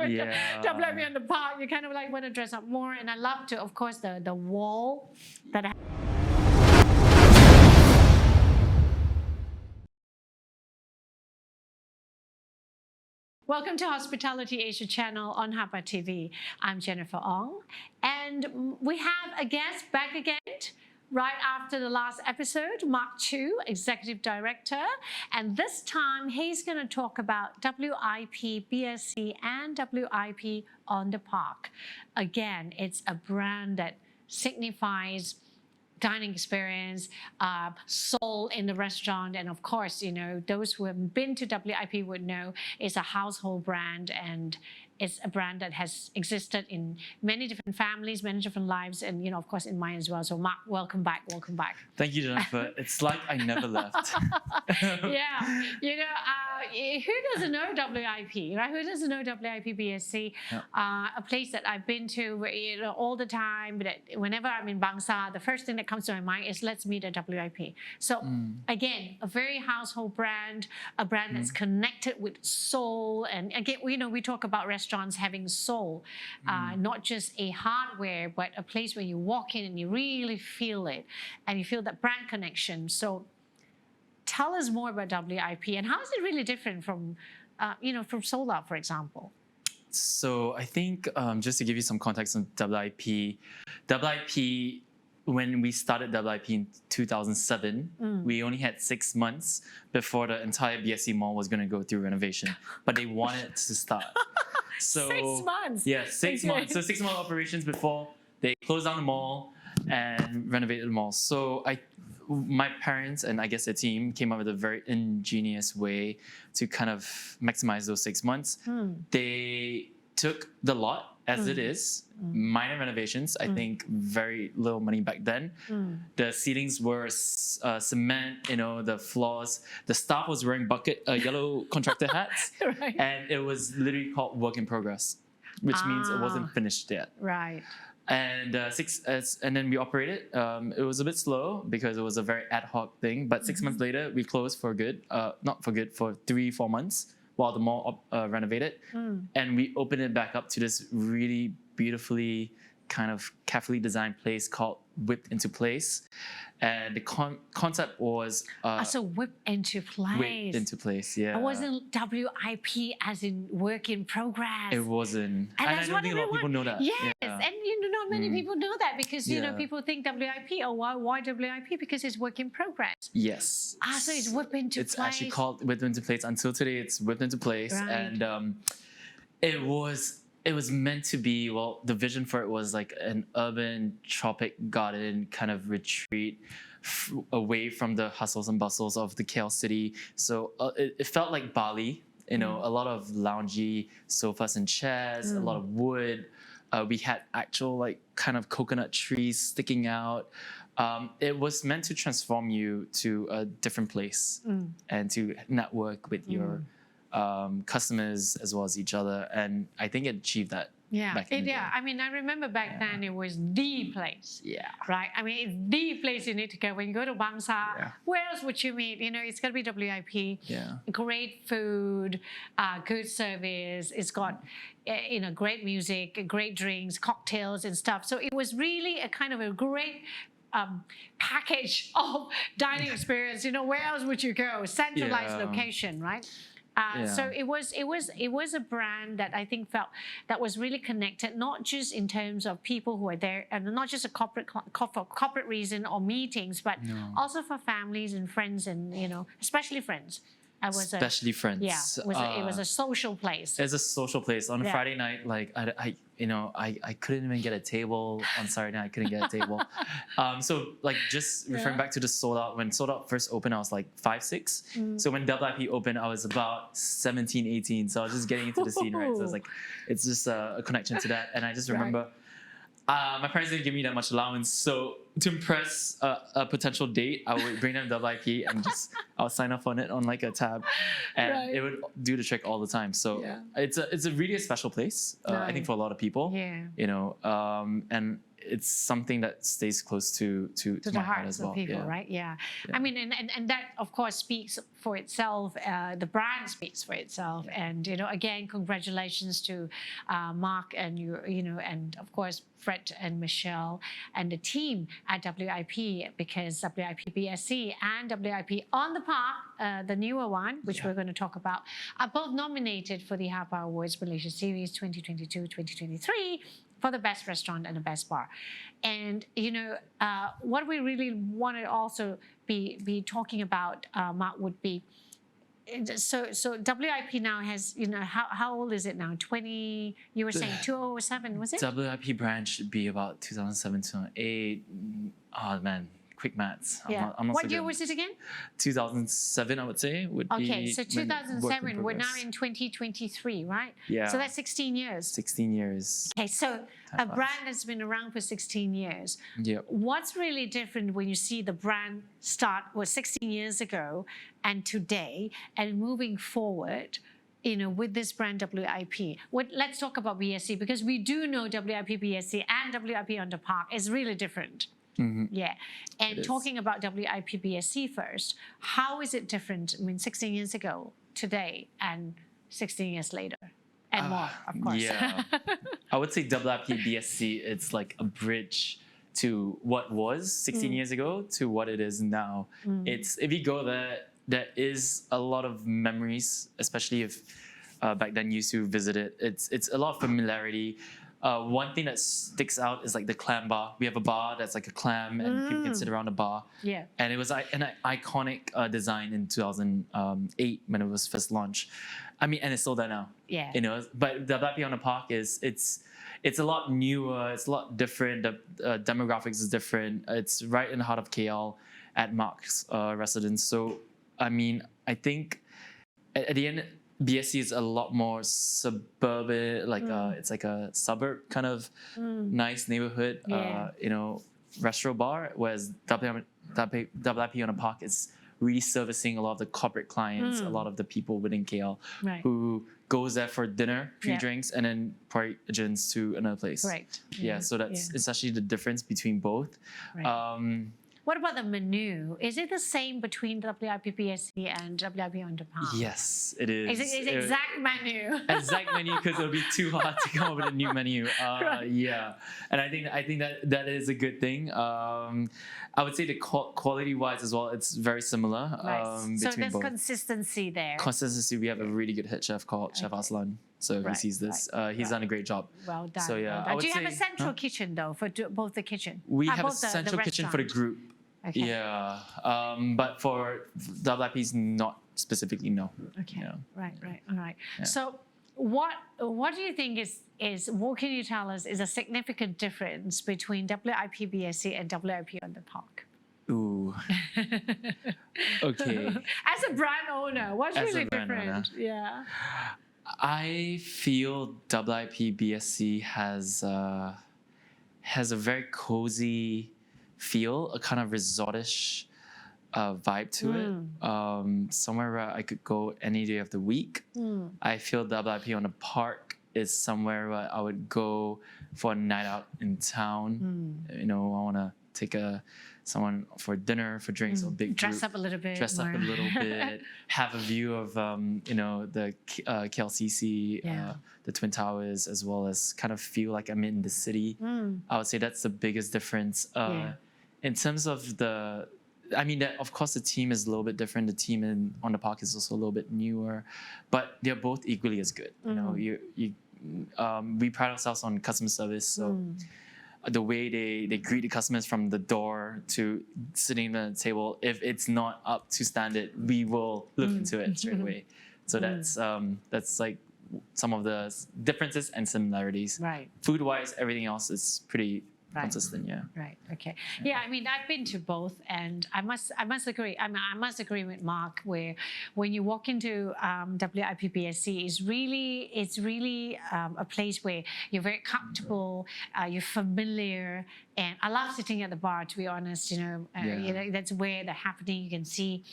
WIP on the park, you kind of like want to dress up more. And I love to, of course, the wall that I Welcome to Hospitality Asia channel on HAPA TV. I'm Jennifer Ong, and we have a guest back again right after the last episode, Choo, Executive Director, and this time he's going to talk about WIP BSC and WIP on the Park. Again, it's a brand that signifies dining experience, soul in the restaurant, and of course, you know, those who have been to WIP would know it's a household brand, and it's a brand that has existed in many different families, many different lives, and you know, of course, in mine as well. So, Mark, welcome back. Welcome back. Thank you, Jennifer. It's like I never left. Yeah, you know, who doesn't know WIP, right? Who doesn't know WIP BSC? Yeah. A place that I've been to, you know, all the time. But whenever I'm in Bangsa, the first thing that comes to my mind is let's meet at WIP. So again, a very household brand, a brand that's connected with soul. And again, you know, we talk about restaurants having soul, not just a hardware, but a place where you walk in and you really feel it, and you feel that brand connection. So tell us more about WIP and how is it really different from, you know, from Sold Out, for example? So I think just to give you some context on WIP, when we started WIP in 2007, we only had 6 months before the entire BSC mall was going to go through renovation, but they wanted to start. So 6 months? Yeah, 6 months. So 6 month operations before they closed down the mall and renovated the mall. So my parents and I guess the team came up with a very ingenious way to kind of maximize those 6 months. They took the lot as it is, minor renovations. I think very little money back then. The ceilings were cement, you know, the floors. The staff was wearing yellow contractor hats, Right. and it was literally called work in progress, which means it wasn't finished yet. Right. And and then we operated. It was a bit slow because it was a very ad hoc thing. But 6 months later, we closed for good. Not for good, for 3-4 months while the mall renovated, and we opened it back up to this really beautifully kind of carefully designed place called WIP into Place. And the concept was so WIP into place. WIP into Place, yeah. It wasn't WIP as in work in progress. It wasn't. And I don't think a lot of people know that. Yes, and you know, not many people know that because you know, people think WIP, oh, why WIP? Because it's work in progress. Yes. So it's WIP into place. It's actually called WIP into Place. Until today, it's WIP into Place. Right. And it was meant to be, well, the vision for it was like an urban tropic garden kind of retreat away from the hustles and bustles of the KL city. So it felt like Bali, you know, a lot of loungy sofas and chairs, a lot of wood. We had actual like kind of coconut trees sticking out. It was meant to transform you to a different place and to network with your customers as well as each other, and I think it achieved that. Yeah, I mean, I remember back then it was the place. Yeah, right. I mean, it's the place you need to go when you go to Bangsa. Where else would you meet? You know, it's got to be WIP. Yeah, great food, good service. It's got you know, great music, great drinks, cocktails and stuff. So it was really a kind of a great package of dining experience. You know, where else would you go? Centralized location, right? So it was a brand that I think felt that was really connected, not just in terms of people who are there, and not just a corporate reason or meetings, but also for families and friends, and you know, especially friends. Especially friends. Yeah, it was a social place. It's a social place. On a Friday night, like I couldn't even get a table. On Saturday night, I couldn't get a table. So like just referring back to the Sold Out, when Sold Out first opened, I was like 5, 6. So when WIP opened, I was about 17, 18. So I was just getting into the scene, right? So it's like, it's just a connection to that. And I just remember my parents didn't give me that much allowance. So to impress a potential date, I would bring them WIP and just I would sign up on it on like a tab, and it would do the trick all the time. So it's a really special place. I think for a lot of people. Yeah. You know, and it's something that stays close to the my heart hearts as well. of people, yeah. right? Yeah. Yeah. I mean, and that of course speaks for itself. The brand speaks for itself, and again, congratulations to Mark and and of course Fred and Michelle and the team at WIP, because WIP BSc and WIP on the Park, the newer one, which we're going to talk about, are both nominated for the HAPA Awards Malaysia Series 2022-2023. For the best restaurant and the best bar. And what we really want to also be talking about, Mark, would be so WIP now has, how old is it now? 20, you were saying 2007, was it? WIP brand should be about 2007, 2008. Oh man, quick maths. Yeah. I'm not What so year good. was it again? 2007, I would say, would be. Okay, so when it worked 2007, we're now progress. in 2023, right? Yeah. So that's 16 years. 16 years. Okay, so a Time flies. brand that's been around for 16 years. Yeah. What's really different when you see the brand start 16 years ago and today and moving forward, with this brand WIP? Let's talk about BSc, because we do know WIP BSc and WIP on the Park is really different. Mm-hmm. Yeah. And It is. talking about WIP BSc first, how is it different? I mean, 16 years ago, today, and 16 years later, and more, of course. Yeah. I would say WIP BSc, it's like a bridge to what was 16 years ago to what it is now. It's, if you go there is a lot of memories, especially if back then you used to visit it. It's a lot of familiarity. One thing that sticks out is like the clam bar. We have a bar that's like a clam, and people can sit around the bar. Yeah. And it was an iconic design in 2008 when it was first launched. I mean, and it's still there now. Yeah. But the WIP on the Park it's a lot newer. It's a lot different. The demographics is different. It's right in the heart of KL at Mark's residence. So I mean, I think at the end, BSc is a lot more suburban, like it's like a suburb kind of nice neighborhood, Yeah. restaurant bar, whereas WIP on the Park is really servicing a lot of the corporate clients, a lot of the people within KL Right. who goes there for dinner, pre-drinks, and then probably adjourns to another place. Right. Yeah, so that's essentially the difference between both. Right. What about the menu? Is it the same between WIP BSc and WIP on the Park? Yes, it is. Is it exact menu? Exact menu, because it'll be too hard to come up with a new menu. Right. Yeah, and I think that is a good thing. I would say the quality-wise as well, it's very similar. Nice. So Between there's both. consistency there. Consistency. We have a really good head chef called Chef Aslan. So if he Right, sees this, right, he's done a great job. Well done. So, yeah, well I done. would Do you have a say- central kitchen though for both the kitchen? We have a both the central kitchen for the restaurant? group. Okay. Yeah, but for WIP's not specifically, no. Okay. Yeah. Right. All right. Yeah. So what do you think is what can you tell us is a significant difference between WIP BSc and WIP on the Park? Ooh. Okay. As a brand owner, what's As a really brand different? Yeah. I feel WIP BSc has a very cozy feel, a kind of resortish vibe to it. Somewhere where I could go any day of the week. I feel WIP on the Park is somewhere where I would go for a night out in town. I want to take someone for dinner, for drinks, or big Dress group. up a little bit. Dress up a more. little bit, have a view of the KLCC, Yeah. the Twin Towers, as well as kind of feel like I'm in the city. I would say that's the biggest difference. Yeah. In terms of that, of course, the team is a little bit different. The team on the Park is also a little bit newer, but they're both equally as good. We pride ourselves on customer service, so the way they greet the customers from the door to sitting at the table, if it's not up to standard, we will look into it straight away. So that's like some of the differerences and similarities. Right. Food-wise, everything else is pretty consistent. Yeah. Right. Okay. Yeah. I mean, I've been to both, and I must agree. I must agree with Mark. Where when you walk into WIP BSc, it's really a place where you're very comfortable, you're familiar, and I love sitting at the bar. To be honest, that's where the happening. You can see,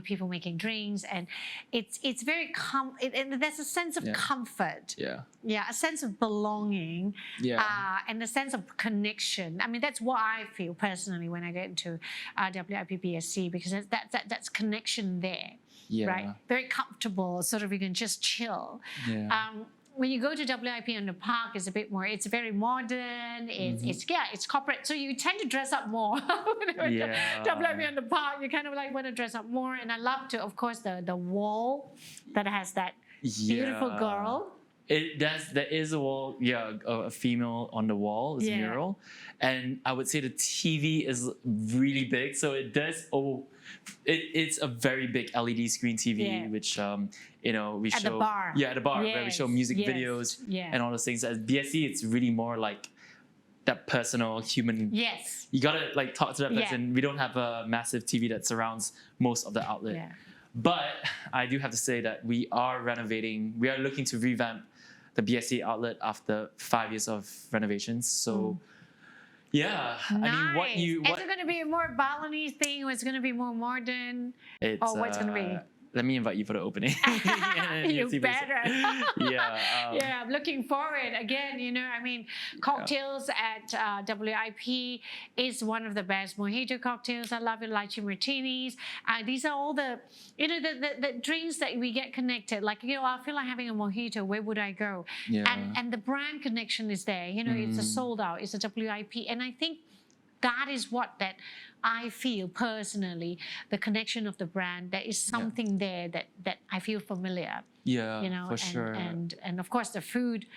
people making drinks, and it's very and there's a sense of comfort. Yeah. Yeah, a sense of belonging. Yeah. And a sense of connection connection. I mean, that's what I feel personally when I get into WIP BSc, because that's connection there, Yeah. right? Very comfortable, sort of you can just chill. Yeah. When you go to WIP in the park, it's a bit more. It's very modern. It's corporate. So you tend to dress up more. Yeah. WIP in the park, you kind of like want to dress up more. And I love to, of course, the wall that has that beautiful girl. There is a wall, a female on the wall, is a mural, and I would say the TV is really big, so it does. It's a very big LED screen TV, which we show at the bar. Yeah, at the bar, where we show music videos and all those things. As BSc, it's really more like that personal human. Yes. You gotta like talk to that person. We don't have a massive TV that surrounds most of the outlet. Yeah. But I do have to say that we are renovating. We are looking to revamp the BSc outlet after 5 years of renovations. So, Nice. I mean, what Is it going to be a more Balinese thing, or it's going to be more modern? Or what's going to be? Let me invite you for the opening. You better. Yeah. I'm looking forward. Again, I mean, cocktails at WIP is one of the best. Mojito cocktails, I love it. Lychee martinis. These are all the drinks that we get connected. Like, I feel like having a mojito. Where would I go? Yeah. And the brand connection is there. It's a sold out. It's a WIP. And I think that is what I feel personally, the connection of the brand. There is something there that I feel familiar. Yeah, for sure. And of course the food,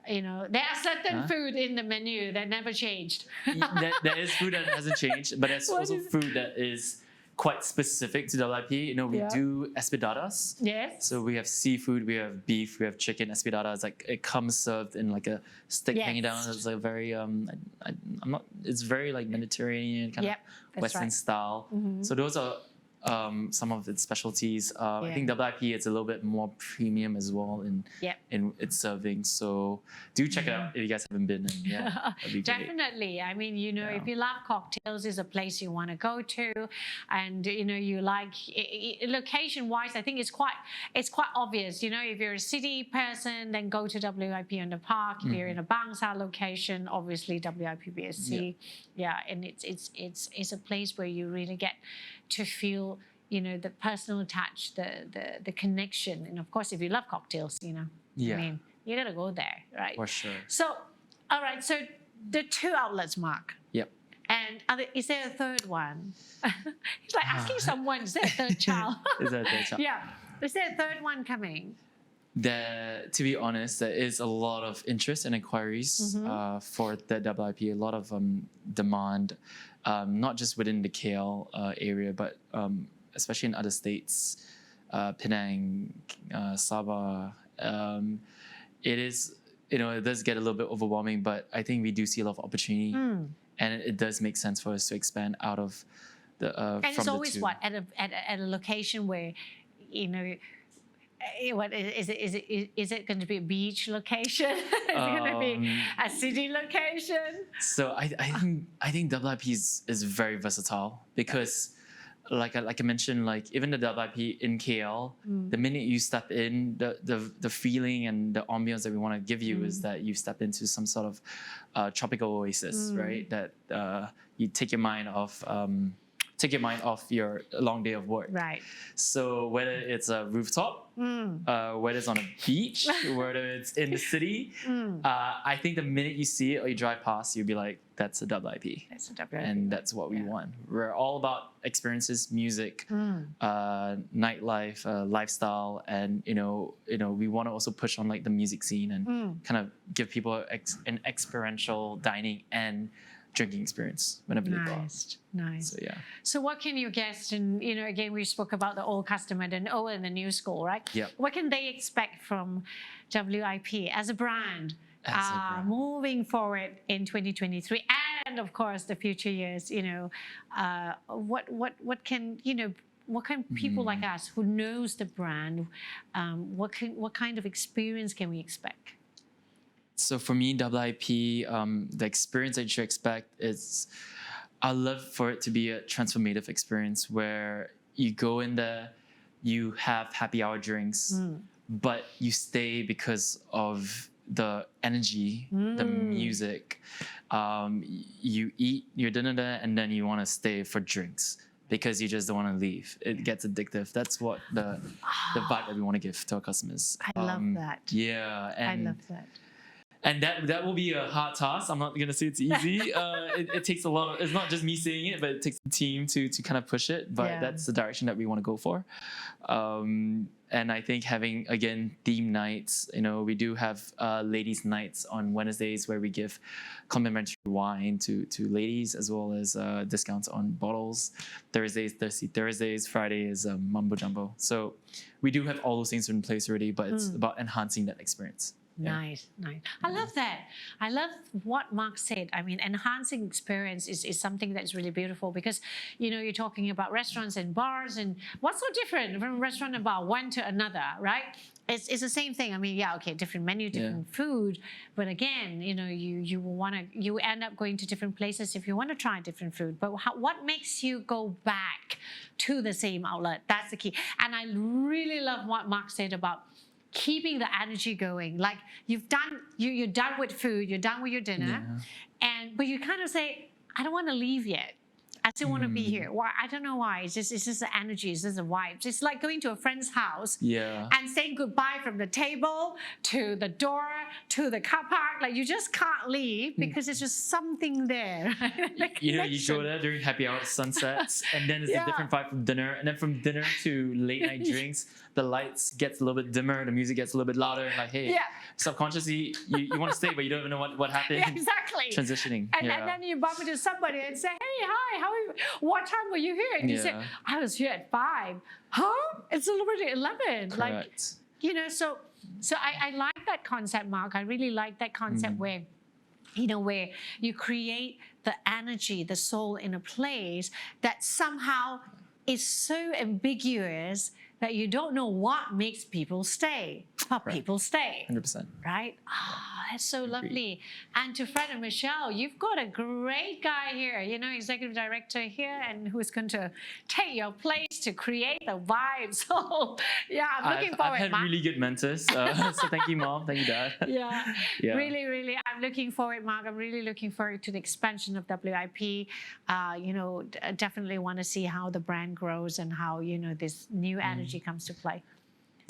there are certain food in the menu that never changed. There is food that hasn't changed, but there's also food that is quite specific to WIP. We do espedadas. Yes. So we have seafood, we have beef, we have chicken. Espedadas, like it comes served in like a stick hanging down. It's like very it's very like Mediterranean kind of Western style. So those are some of its specialties. I think WIP it's a little bit more premium as well in its serving. So do check it out if you guys haven't been. And that'd be great. Definitely. I mean, if you love cocktails, it's a place you want to go to, and you like location-wise. I think it's quite obvious. If you're a city person, then go to WIP in the park. If you're in a Bangsar location, obviously WIP BSc. And it's a place where you really get to feel the personal touch, the connection. And of course, if you love cocktails, I mean, you gotta go there, right? For sure. So, all right, so the 2 outlets, Mark. Yep. And is there a third one? It's like asking someone, is there a third child? Is there a third child? Yeah. Is there a third one coming? To be honest, there is a lot of interest and inquiries for the WIP, a lot of demand, not just within the KL area, but especially in other states, Penang, Sabah. It is, it does get a little bit overwhelming, but I think we do see a lot of opportunity, and it does make sense for us to expand out of the. And from it's always the 2. what at a location where, what is it going to be a beach location? Is it going to be a city location? So I think WIP is very versatile because, like I mentioned, like even the WIP in KL, the minute you step in, the feeling and the ambience that we want to give you is that you step into some sort of tropical oasis, right? That you take your mind off. Take your mind off your long day of work. Right. So whether it's a rooftop, whether it's on a beach, whether it's in the city, I think the minute you see it or you drive past, you'll be like, that's a WIP. That's a WIP. And that's what we want. We're all about experiences, music, nightlife, lifestyle, and we want to also push on like the music scene and kind of give people an experiential dining and drinking experience whenever they go. Nice. So yeah. So what can your guests, and again we spoke about the old customer and the new school, right? Yep. What can they expect from WIP as a brand? Moving forward in 2023 and of course the future years, what can people like us who knows the brand, what kind of experience can we expect? So for me, WIP, the experience that you should expect is, I love for it to be a transformative experience where you go in there, you have happy hour drinks, but you stay because of the energy, the music. You eat your dinner there, and then you want to stay for drinks because you just don't want to leave. It gets addictive. That's what the vibe that we want to give to our customers. I love that. Yeah, and I love that. and that will be a hard task. I'm not gonna say it's easy. It takes a lot of. It's not just me saying it, but it takes the team to kind of push it. But that's the direction that we want to go for. And I think having again theme nights. We do have ladies' nights on Wednesdays where we give complimentary wine to ladies as well as discounts on bottles. Thursdays, Thirsty Thursdays. Friday is Mumbo Jumbo. So we do have all those things in place already. But it's about enhancing that experience. Yeah. Nice. I love that. I love what Mark said. I mean, enhancing experience is something that's really beautiful because, you're talking about restaurants and bars and what's so different from a restaurant and bar one to another, right? It's the same thing. I mean, different menu, different food. But again, you end up going to different places if you want to try different food. But what makes you go back to the same outlet? That's the key. And I really love what Mark said about keeping the energy going. Like you're done with food, you're done with your dinner, but you kind of say, I don't want to leave yet. I still want to be here. Why? I don't know why. It's just the energy. It's just the vibes. It's like going to a friend's house and saying goodbye from the table to the door to the car park. Like you just can't leave because there's just something there. You go there during happy hour sunsets, and then it's a different vibe from dinner, and then from dinner to late night drinks, the lights gets a little bit dimmer, the music gets a little bit louder. Like subconsciously you want to stay, but you don't even know what happened. Yeah, exactly. Transitioning. And then you bump into somebody and say, hey, hi, how are you? What time were you here? And you say, I was here at 5. Huh? It's already 11. Correct. So I like that concept, Mark. I really like that concept where you create the energy, the soul in a place that somehow is so ambiguous that you don't know what makes people stay, but people stay. 100%. Right? That's so lovely. And to Fred and Michelle, you've got a great guy here, executive director here, and who's going to take your place to create the vibe. So, I'm looking forward. I've had really good mentors. So thank you, Mom. Thank you, Dad. Really, really. I'm looking forward, Mark. I'm really looking forward to the expansion of WIP. Definitely want to see how the brand grows and how, this new energy comes to play.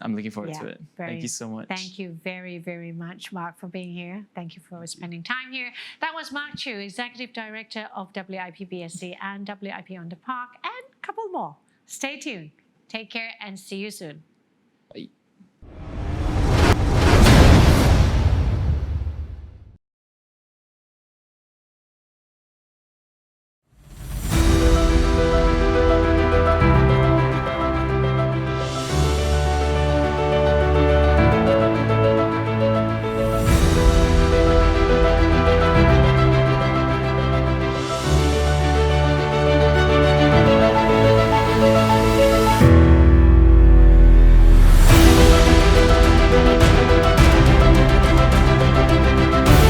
I'm looking forward to it. Thank you so much. Thank you very, very much, Mark, for being here. Thank you for spending time here. That was Mark Choo, Executive Director of WIP BSC and WIP on the Park, and a couple more. Stay tuned. Take care and see you soon.